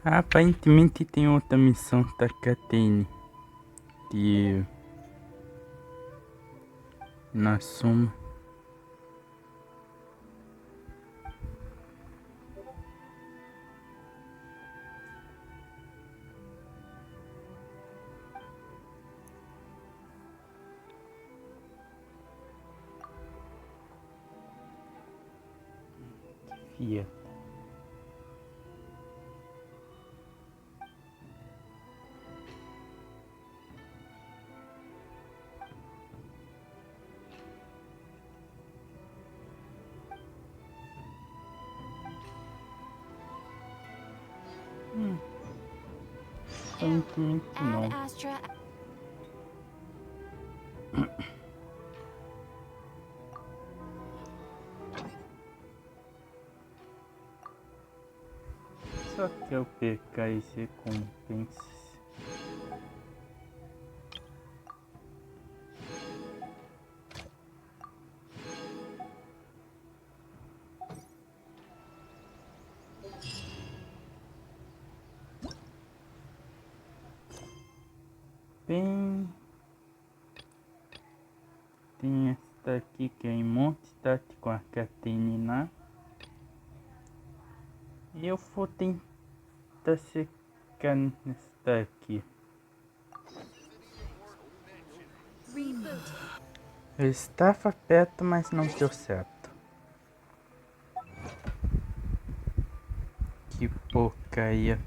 Aparentemente tem outra missão da Catene que na soma Fia. Aparentemente não. Só que eu pegar as recompensas. Bem, tem esta aqui que é em monte, tá com a catena. E eu vou tentar secar nesta aqui. Eu estava perto, mas não deu certo. Que porcaria.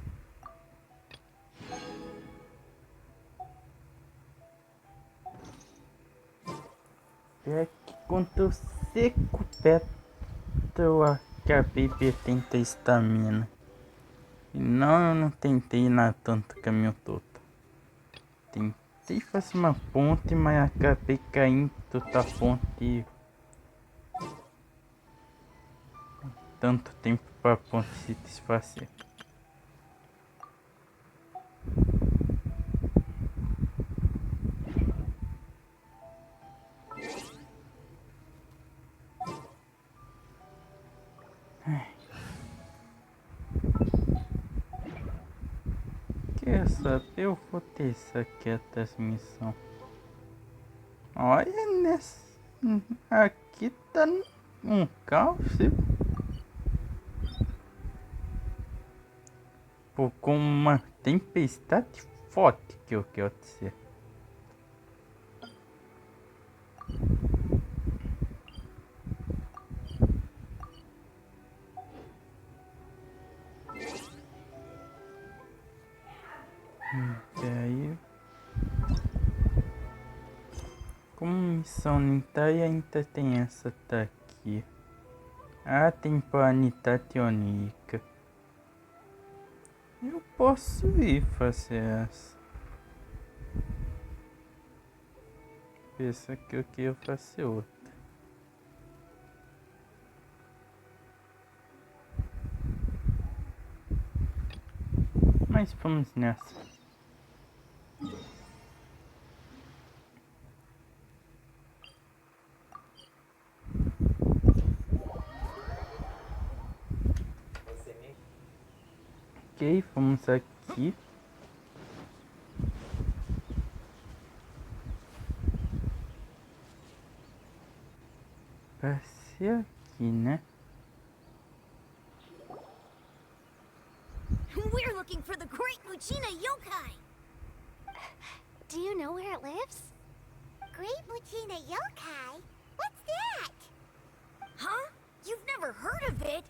É que quando eu seco perto, eu acabei perdendo a estamina. E não, eu não tentei nada tanto caminho todo. Tentei fazer uma ponte, mas acabei caindo da ponte. Tanto tempo para a ponte se desfazer. Quer saber? Eu vou ter isso aqui a transmissão. Olha nessa. Aqui tá um caos. Pô, com uma tempestade forte que eu quero dizer. Peraí. Como missão Nintai ainda tem essa daqui. Tem planeta teonica. Eu posso ir fazer essa. Pensa que eu quero fazer outra. Mas vamos nessa. Ok, vamos aqui. Vai ser aqui, né? We're looking for the great Lucina yokai! Do you know where it lives? Great Lucina yokai? What's that? Huh? You've never heard of it?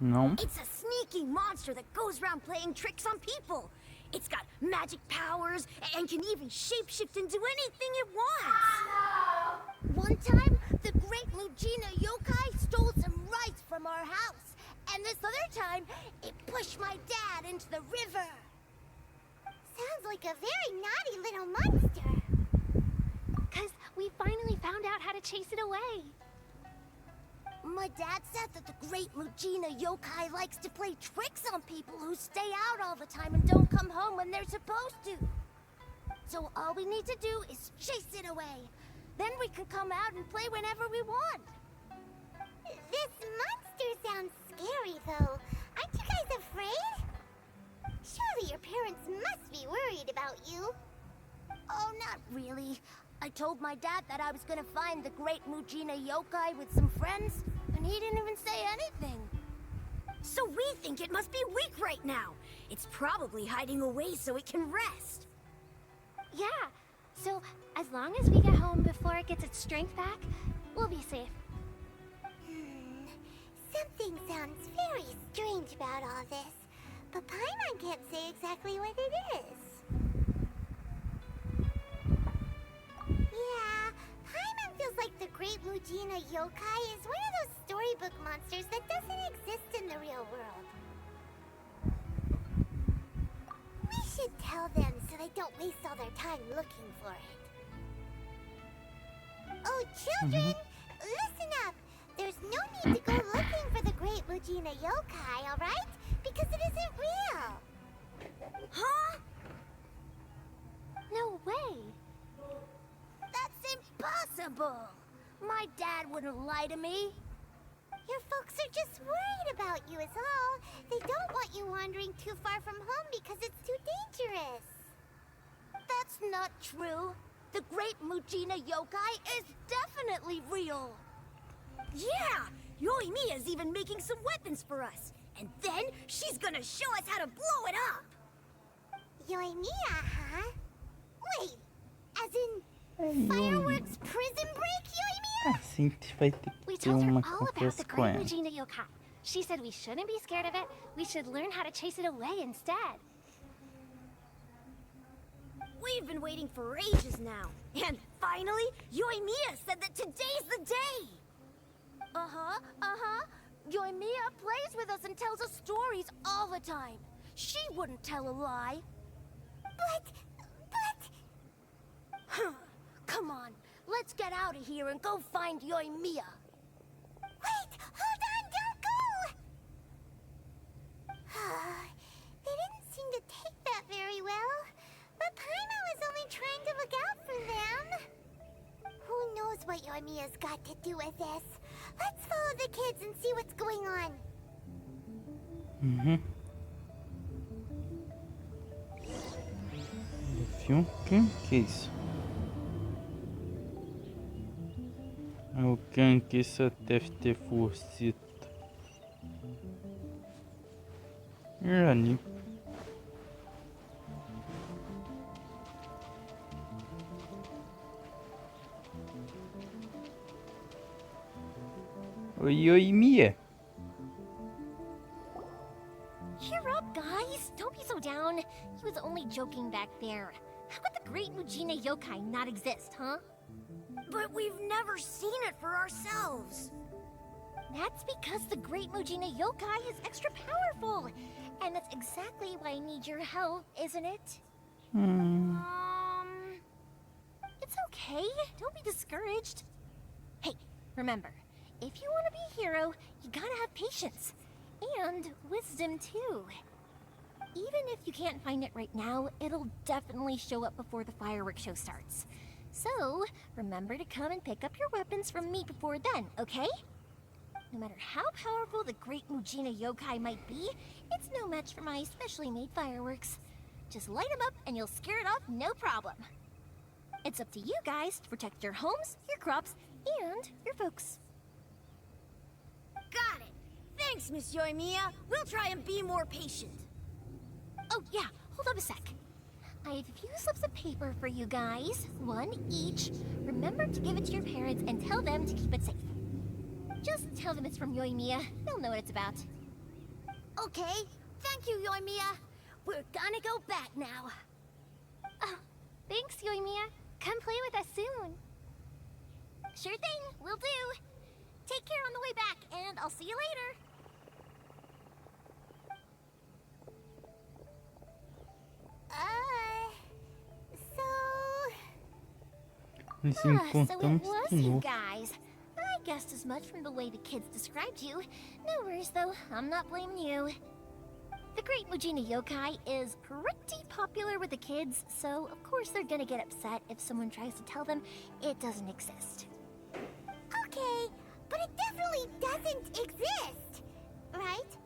Não. It's a sneaky monster that goes around playing tricks on people. It's got magic powers and can even shapeshift into anything it wants. One time, the great Lucina yokai stole some rice from our house. And this other time, it pushed my dad into the river. Sounds like a very naughty little monster. 'Cause we finally found out how to chase it away. My dad said that the great Lucina yokai likes to play tricks on people who stay out all the time and don't come home when they're supposed to. So all we need to do is chase it away. Then we can come out and play whenever we want. This monster sounds scary, though. Aren't you guys afraid? told my dad that I was gonna find the great Mujina yokai with some friends, and he didn't even say anything. So we think it must be weak right now. It's probably hiding away so it can rest. Yeah, so as long as we get home before it gets its strength back, we'll be safe. Something sounds very strange about all this, but Paimon can't say exactly what it is. Yeah, Paimon feels like the Great Mujina yokai is one of those storybook monsters that doesn't exist in the real world. We should tell them so they don't waste all their time looking for it. Oh, children, listen up! There's no need to go looking for the Great Mujina yokai, alright? Because it isn't real! Huh? No way! That's impossible! My dad wouldn't lie to me. Your folks are just worried about you is all. They don't want you wandering too far from home because it's too dangerous. That's not true. The great Mujina yokai is definitely real. Yeah! Yoimiya's even making some weapons for us. And then she's gonna show us how to blow it up! Yoimiya, huh? Wait, as in fireworks prison break, Yoimiya? A gente vai ter We que ter told her uma all about conversa the com great ela. Mujina yokai. She said we shouldn't be scared of it. We should learn how to chase it away instead. We've been waiting for ages now. And finally, Yoimiya said that today's the day! Yoimiya plays with us and tells us stories all the time. She wouldn't tell a lie. But... Come on, let's get out of here and go find Yoimiya. Wait, hold on, don't go! They didn't seem to take that very well. But Paimon was only trying to look out for them. Who knows what Yoimiya's got to do with this? Let's follow the kids and see what's going on. Viu? Quem que é isso? Alguém que só deve ter forcita. Rani. Oi, Yoimiya. Cheer up, guys. Don't be so down. He was only joking back there. How could the great Mujina yokai not exist, huh? But we've never seen it for ourselves. That's because the great Mujina yokai is extra powerful. And that's exactly why I need your help, isn't it? It's okay. Don't be discouraged. Hey, remember, if you want to be a hero, you gotta have patience. And wisdom, too. Even if you can't find it right now, it'll definitely show up before the fireworks show starts. So, remember to come and pick up your weapons from me before then, okay? No matter how powerful the great Mujina yokai might be, it's no match for my specially made fireworks. Just light them up and you'll scare it off no problem. It's up to you guys to protect your homes, your crops, and your folks. Got it. Thanks, Miss Yoimiya. We'll try and be more patient. Oh yeah, hold up a sec. I have a few slips of paper for you guys, one each. Remember to give it to your parents and tell them to keep it safe. Just tell them it's from Yoimiya. They'll know what it's about. Okay. Thank you, Yoimiya. We're gonna go back now. Oh, thanks, Yoimiya. Come play with us soon. Sure thing, will do. Take care on the way back, and I'll see you later. Nos So it encontramos was de you novo. guys. I guessed as much from the way the kids described you. No worries though, I'm not blaming you. The great Mujina yokai is pretty popular with the kids, so of course they're gonna get upset if someone tries to tell them it doesn't exist. Okay, but it definitely doesn't exist, right?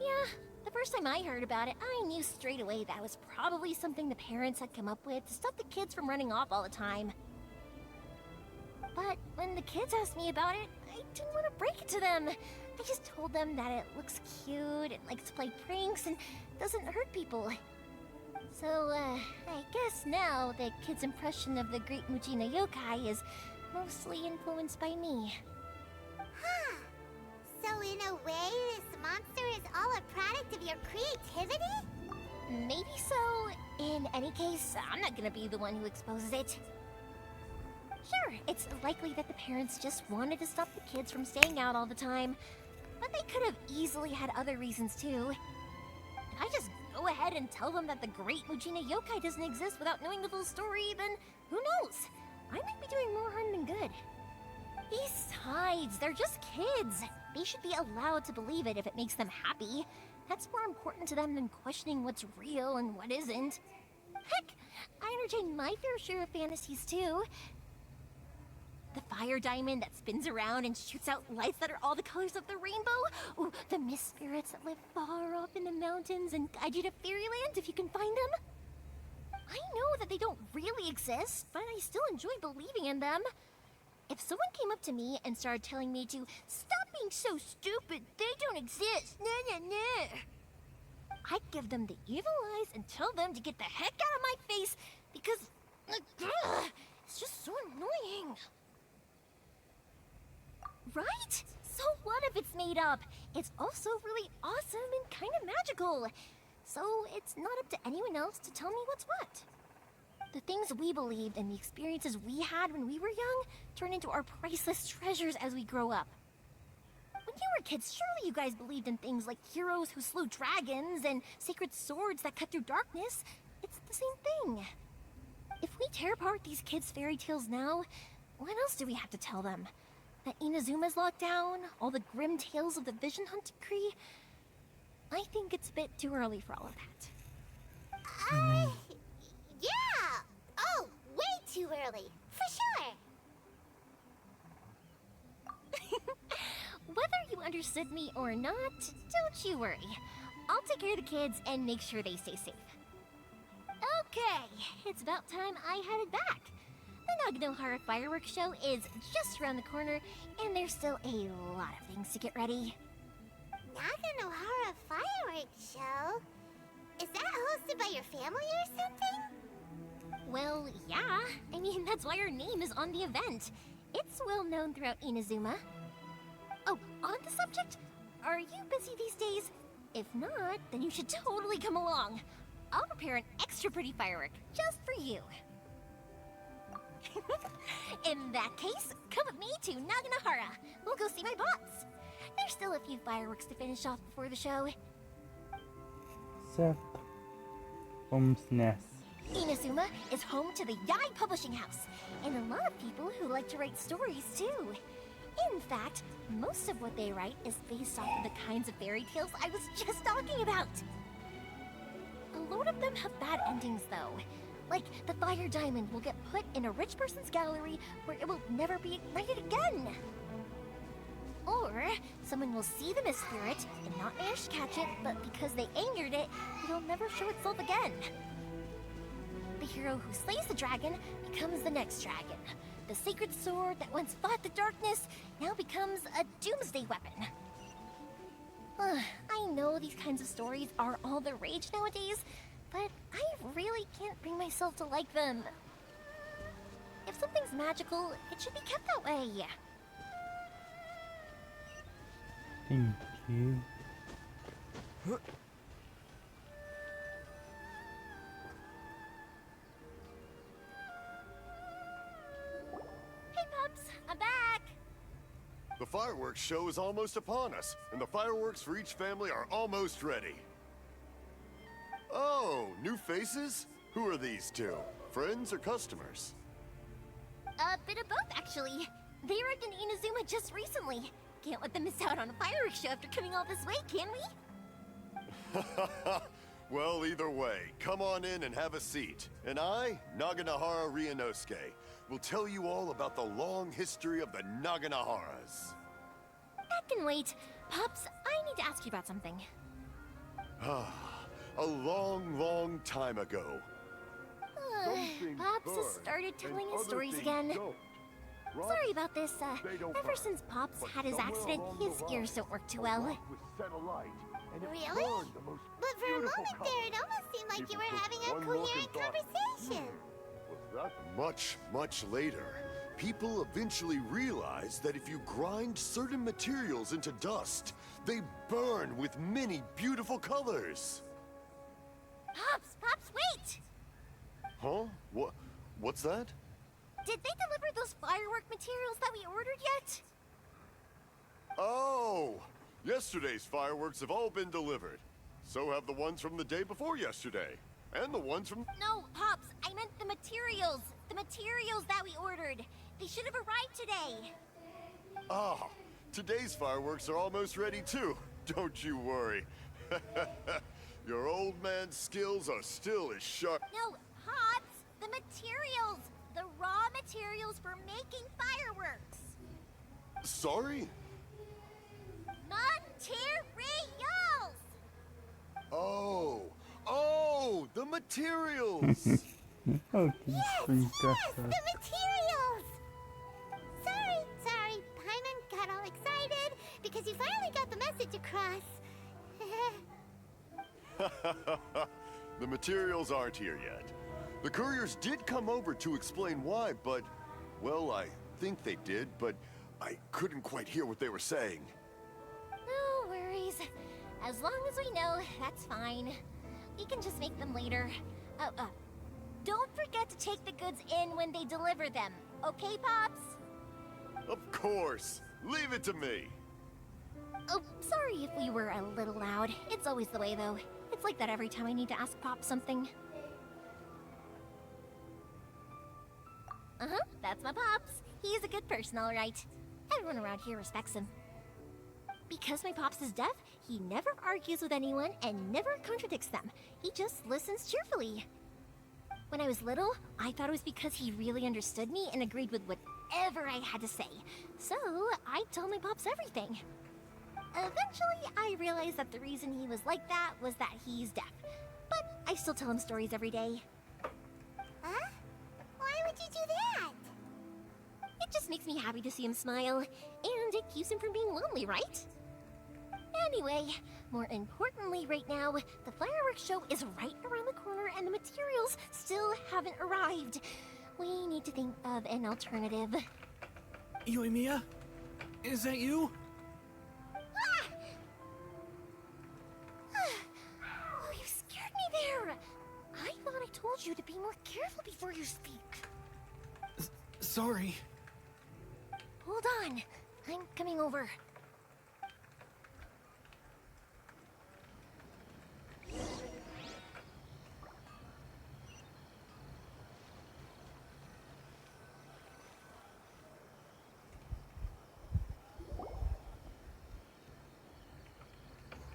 Yeah, the first time I heard about it, I knew straight away that was probably something the parents had come up with to stop the kids from running off all the time. But when the kids asked me about it, I didn't want to break it to them. I just told them that it looks cute and likes to play pranks and doesn't hurt people. So, I guess now the kids' impression of the great Mujina yokai is mostly influenced by me. Huh. So in a way, this monster is all a product of your creativity? Maybe so. In any case, I'm not gonna be the one who exposes it. Sure, it's likely that the parents just wanted to stop the kids from staying out all the time, but they could have easily had other reasons too. If I just go ahead and tell them that the great Mujina yokai doesn't exist without knowing the full story, then who knows? I might be doing more harm than good. Besides, they're just kids. They should be allowed to believe it if it makes them happy. That's more important to them than questioning what's real and what isn't. Heck, I entertain my fair share of fantasies too. The fire diamond that spins around and shoots out lights that are all the colors of the rainbow. Ooh, the mist spirits that live far off in the mountains and guide you to fairyland if you can find them. I know that they don't really exist, but I still enjoy believing in them. If someone came up to me and started telling me to stop being so stupid, they don't exist, I'd give them the evil eyes and tell them to get the heck out of my face because it's just so annoying. Right? So what if it's made up? It's also really awesome and kind of magical. So it's not up to anyone else to tell me what's what. The things we believed and the experiences we had when we were young turn into our priceless treasures as we grow up. When you were kids, surely you guys believed in things like heroes who slew dragons and sacred swords that cut through darkness. It's the same thing. If we tear apart these kids' fairy tales now, what else do we have to tell them? That Inazuma's locked down? All the grim tales of the Vision Hunt decree? I think it's a bit too early for all of that. Yeah! Oh, way too early. For sure. Whether you understood me or not, don't you worry. I'll take care of the kids and make sure they stay safe. Okay, it's about time I headed back. The Naganohara fireworks show is just around the corner, and there's still a lot of things to get ready. Naganohara fireworks show? Is that hosted by your family or something? Well, yeah. I mean, that's why our name is on the event. It's well known throughout Inazuma. Oh, on the subject, are you busy these days? If not, then you should totally come along. I'll prepare an extra pretty firework just for you. In that case, come with me to Naganohara. We'll go see my boss. There's still a few fireworks to finish off before the show. Certo. Vamos nessa. Inazuma is home to the Yai Publishing House, and a lot of people who like to write stories too. In fact, most of what they write is based off of the kinds of fairy tales I was just talking about. A lot of them have bad endings though. Like, the fire diamond will get put in a rich person's gallery where it will never be ignited again. Or, someone will see the mist spirit and not manage to catch it, but because they angered it, it'll never show itself again. The hero who slays the dragon becomes the next dragon. The sacred sword that once fought the darkness now becomes a doomsday weapon. I know these kinds of stories are all the rage nowadays, but I really can't bring myself to like them. If something's magical, it should be kept that way. Thank you. Hey pups, I'm back! The fireworks show is almost upon us, and the fireworks for each family are almost ready. Oh, new faces? Who are these two? Friends or customers? A bit of both, actually. They arrived in Inazuma just recently. Can't let them miss out on a fireworks show after coming all this way, can we? Well, either way, come on in and have a seat. And I, Naganohara Ryunosuke, will tell you all about the long history of the Naganoharas. That can wait. Pops, I need to ask you about something. A long, long time ago. Pops has started telling his stories again. Sorry about this. Ever since Pops had his accident, his ears don't work too well. Really? But for a moment there, it almost seemed like you were having a coherent conversation. Much, much later, people eventually realized that if you grind certain materials into dust, they burn with many beautiful colors. Pops, wait! Huh? What's that? Did they deliver those firework materials that we ordered yet? Oh! Yesterday's fireworks have all been delivered. So have the ones from the day before yesterday. And the ones from... No, Pops, I meant the materials. The materials that we ordered. They should have arrived today. Ah, today's fireworks are almost ready too. Don't you worry. Your old man's skills are still as sharp... No, Pops, the materials. The raw materials for making fireworks. Sorry? Materials! Oh, the materials! Oh, que Yes, engraçado. the materials! Sorry, Paimon got all excited because you finally got the message across. The materials aren't here yet. The couriers did come over to explain why, but... Well, I think they did, but I couldn't quite hear what they were saying. No worries. As long as we know, that's fine. We can just make them later. Don't forget to take the goods in when they deliver them. Okay, Pops? Of course. Leave it to me. Oh, sorry if we were a little loud. It's always the way, though. It's like that every time I need to ask Pop something. Uh-huh, that's my Pops. He's a good person, all right. Everyone around here respects him. Because my Pops is deaf, he never argues with anyone and never contradicts them. He just listens cheerfully. When I was little, I thought it was because he really understood me and agreed with whatever I had to say. So, I told my Pops everything. Eventually, I realized that the reason he was like that was that he's deaf. But I still tell him stories every day. Huh? Why would you do that? It just makes me happy to see him smile, and it keeps him from being lonely, right? Anyway, more importantly right now, the fireworks show is right around the corner and the materials still haven't arrived. We need to think of an alternative. Yoimiya? Is that you? Oh, you scared me there! I thought I told you to be more careful before you speak. Sorry. Hold on, I'm coming over.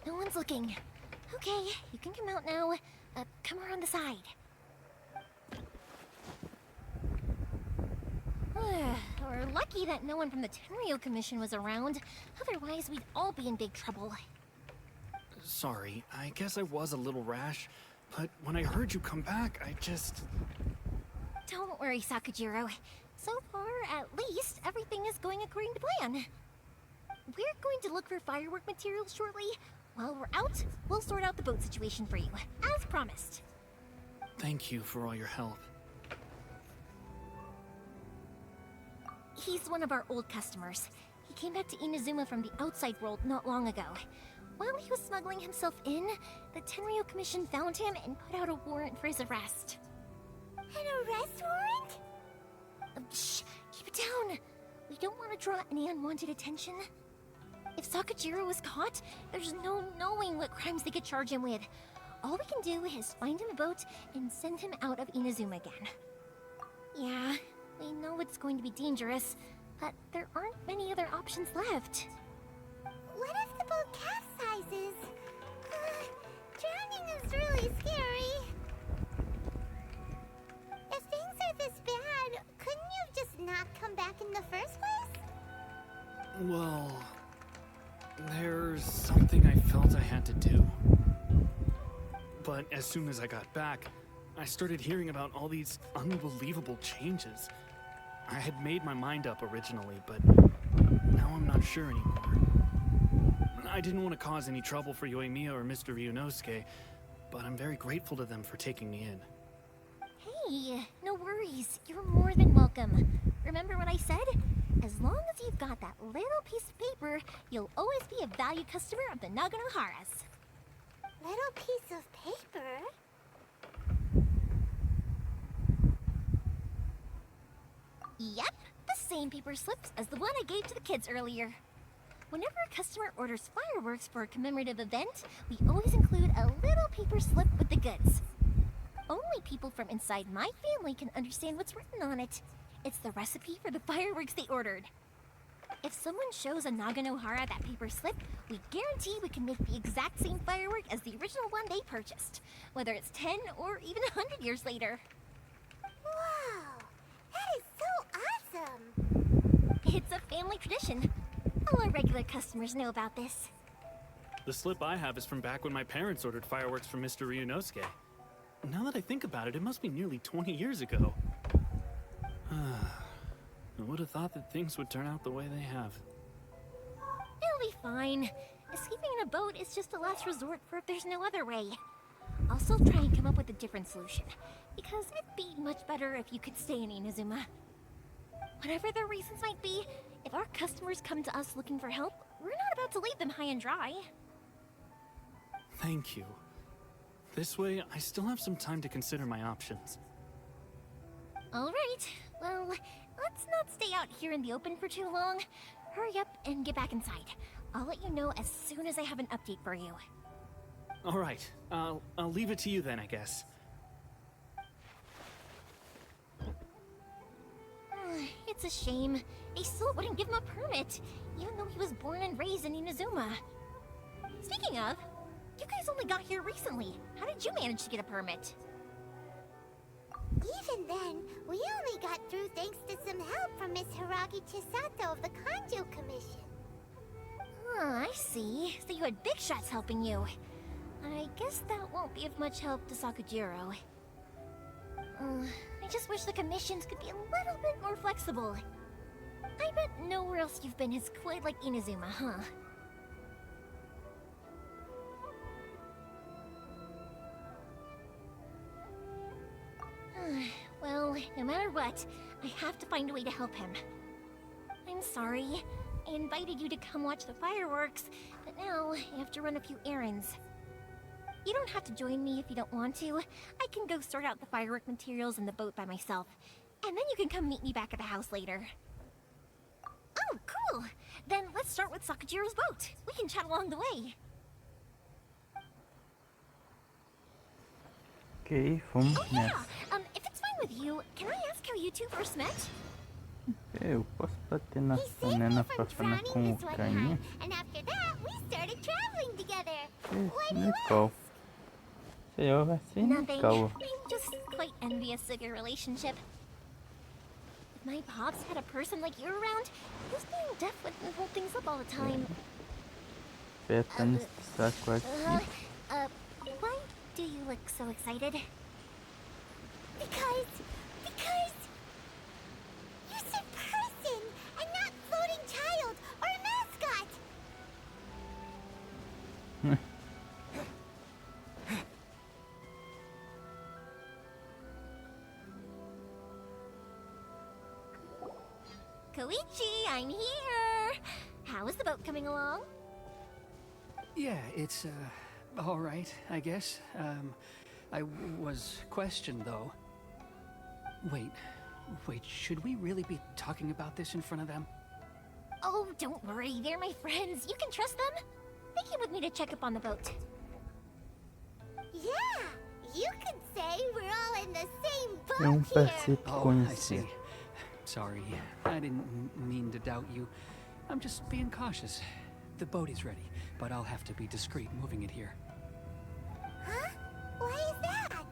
No one's looking. Okay, you can come out now. Come around the side. We're lucky that no one from the Tenryo Commission was around. Otherwise, we'd all be in big trouble. Sorry, I guess I was a little rash, but when I heard you come back, I just... Don't worry, Sakujiro. So far, at least, everything is going according to plan. We're going to look for firework materials shortly. While we're out, we'll sort out the boat situation for you, as promised. Thank you for all your help. He's one of our old customers. He came back to Inazuma from the outside world not long ago. While he was smuggling himself in, the Tenryo Commission found him and put out a warrant for his arrest. An arrest warrant? Shh! Keep it down! We don't want to draw any unwanted attention. If Sakujiro was caught, there's no knowing what crimes they could charge him with. All we can do is find him a boat and send him out of Inazuma again. Yeah, we know it's going to be dangerous, but there aren't many other options left. What if the boat capsizes? Drowning is really scary. If things are this bad, couldn't you just not come back in the first place? Well... there's something I felt I had to do. But as soon as I got back, I started hearing about all these unbelievable changes. I had made my mind up originally, but now I'm not sure anymore. I didn't want to cause any trouble for Yoimiya or Mr. Ryunosuke, but I'm very grateful to them for taking me in. Hey, no worries. You're more than welcome. Remember what I said? As long as you've got that little piece of paper, you'll always be a valued customer of the Naganohara's. Little piece of paper? Yep, the same paper slips as the one I gave to the kids earlier. Whenever a customer orders fireworks for a commemorative event, we always include a little paper slip with the goods. Only people from inside my family can understand what's written on it. It's the recipe for the fireworks they ordered. If someone shows a Naganohara that paper slip, we guarantee we can make the exact same firework as the original one they purchased, whether it's 10 or even 100 years later. Wow! That is so awesome! It's a family tradition. All our regular customers know about this. The slip I have is from back when my parents ordered fireworks from Mr. Ryunosuke. Now that I think about it, it must be nearly 20 years ago. I would have thought that things would turn out the way they have. It'll be fine. Escaping in a boat is just a last resort for if there's no other way. I'll still try and come up with a different solution, because it'd be much better if you could stay in Inazuma. Whatever their reasons might be, if our customers come to us looking for help, we're not about to leave them high and dry. Thank you. This way, I still have some time to consider my options. Alright, well, let's not stay out here in the open for too long. Hurry up and get back inside. I'll let you know as soon as I have an update for you. Alright, I'll leave it to you then, I guess. It's a shame. They still wouldn't give him a permit, even though he was born and raised in Inazuma. Speaking of, you guys only got here recently. How did you manage to get a permit? Even then, we only got through thanks to some help from Miss Hiragi Chisato of the Kanjo Commission. I see. So you had big shots helping you. I guess that won't be of much help to Sakujiro. I just wish the commissions could be a little bit more flexible. I bet nowhere else you've been is quite like Inazuma, huh? Well, no matter what, I have to find a way to help him. I'm sorry. I invited you to come watch the fireworks, but now I have to run a few errands. You don't have to join me if you don't want to. I can go sort out the firework materials in the boat by myself, and then you can come meet me back at the house later. Oh, cool! Then let's start with Sakujiro's boat. We can chat along the way. Ok, vamos Oh yeah! nessa. If it's fine with you, can I ask how you two first met? Eu posso bater na He saved panela me pra from falar drowning com o this one carinha. time, and after that, we started traveling together. Why do you Nicole. Senhor, vai ser Nothing. Nicole. I'm just quite envious of your relationship. If my pops had a person like you around, this being deaf wouldn't hold things up all the time. Aperta nesse saco aqui. Why do you look so excited? Because you said person and not floating child or mascot. Koichi, I'm here! How is the boat coming along? Yeah, it's, all right, I guess. I was questioned, though. Wait, should we really be talking about this in front of them? Oh, don't worry, they're my friends. You can trust them. They came with me to check up on the boat. Yeah, you could say we're all in the same É boat here. parceiro que Oh, I see. conheci. Sorry, I didn't mean to doubt you. I'm just being cautious. The boat is ready, but I'll have to be discreet moving it here. Huh? Why is that?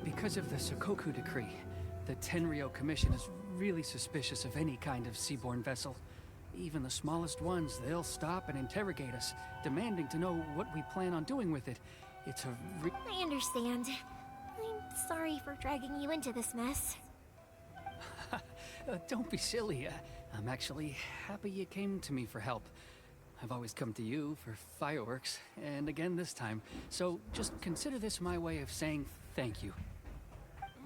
Because of the Sokoku decree, the Tenryou Commission is really suspicious of any kind of seaborne vessel. Even the smallest ones, they'll stop and interrogate us, demanding to know what we plan on doing with it. It's a I understand. I'm sorry for dragging you into this mess. Don't be silly. I'm actually happy you came to me for help. I've always come to you for fireworks, and again this time. So just consider this my way of saying thank you.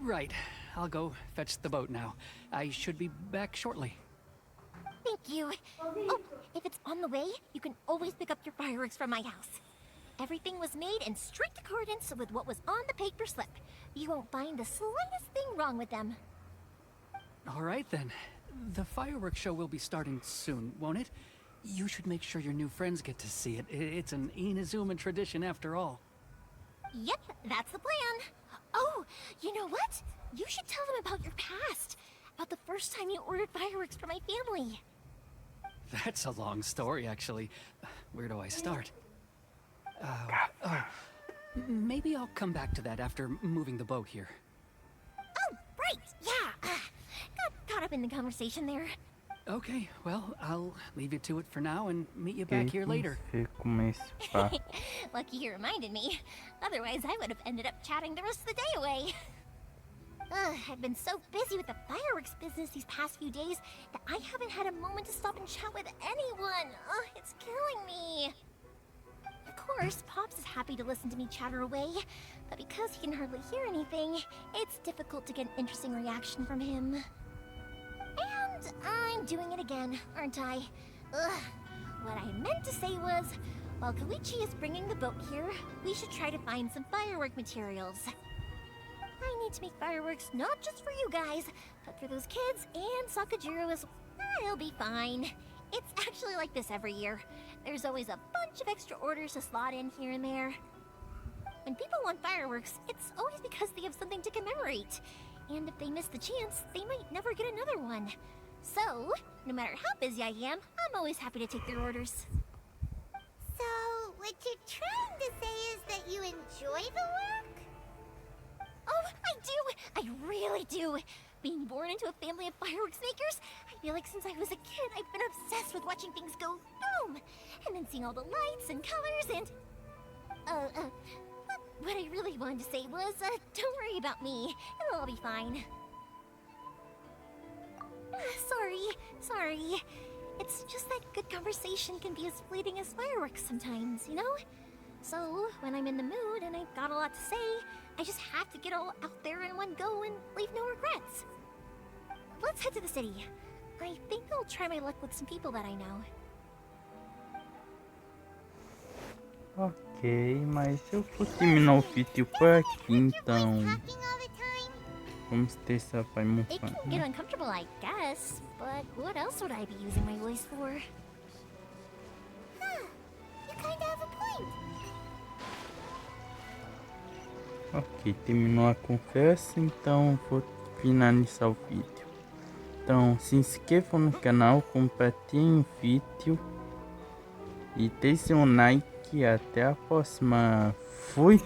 Right, I'll go fetch the boat now. I should be back shortly. Thank you. Oh, if it's on the way, you can always pick up your fireworks from my house. Everything was made in strict accordance with what was on the paper slip. You won't find the slightest thing wrong with them. All right then. The fireworks show will be starting soon, won't it? You should make sure your new friends get to see it. It's an Inazuma tradition after all. Yep, that's the plan. Oh, you know what? You should tell them about your past. About the first time you ordered fireworks for my family. That's a long story, actually. Where do I start? Maybe I'll come back to that after moving the boat here. Oh, right, yeah. Got caught up in the conversation there. Okay, well, I'll leave you to it for now and meet you back here later. Lucky you reminded me. Otherwise, I would have ended up chatting the rest of the day away. I've been so busy with the fireworks business these past few days that I haven't had a moment to stop and chat with anyone. It's killing me. Of course, Pops is happy to listen to me chatter away, but because he can hardly hear anything, it's difficult to get an interesting reaction from him. And I'm doing it again, aren't I? What I meant to say was, while Koichi is bringing the boat here, we should try to find some firework materials. I need to make fireworks not just for you guys, but for those kids and Sakajiro as well. I'll be fine. It's actually like this every year. There's always a bunch of extra orders to slot in here and there. When people want fireworks, it's always because they have something to commemorate. And if they miss the chance, they might never get another one. So, no matter how busy I am, I'm always happy to take their orders. So, what you're trying to say is that you enjoy the work? Oh, I do! I really do! Being born into a family of fireworks makers, I feel like since I was a kid, I've been obsessed with watching things go boom! And then seeing all the lights and colors and... What I really wanted to say was, don't worry about me. It'll all be fine. Sorry. It's just that good conversation can be as fleeting as fireworks sometimes, you know? So, when I'm in the mood and I've got a lot to say, I just have to get all out there in one go and leave no regrets. Let's head to the city. I think I'll try my luck with some people that I know. Ok, mas eu vou terminar o vídeo por aqui, então vamos testar para It can get uncomfortable, I guess, but what else would I be using my voice for? You kinda have a point. Ok, terminou a conversa, então vou finalizar o vídeo. Então se inscrevam no canal, compartilhem o vídeo e deixem um like. Até a próxima. Fui!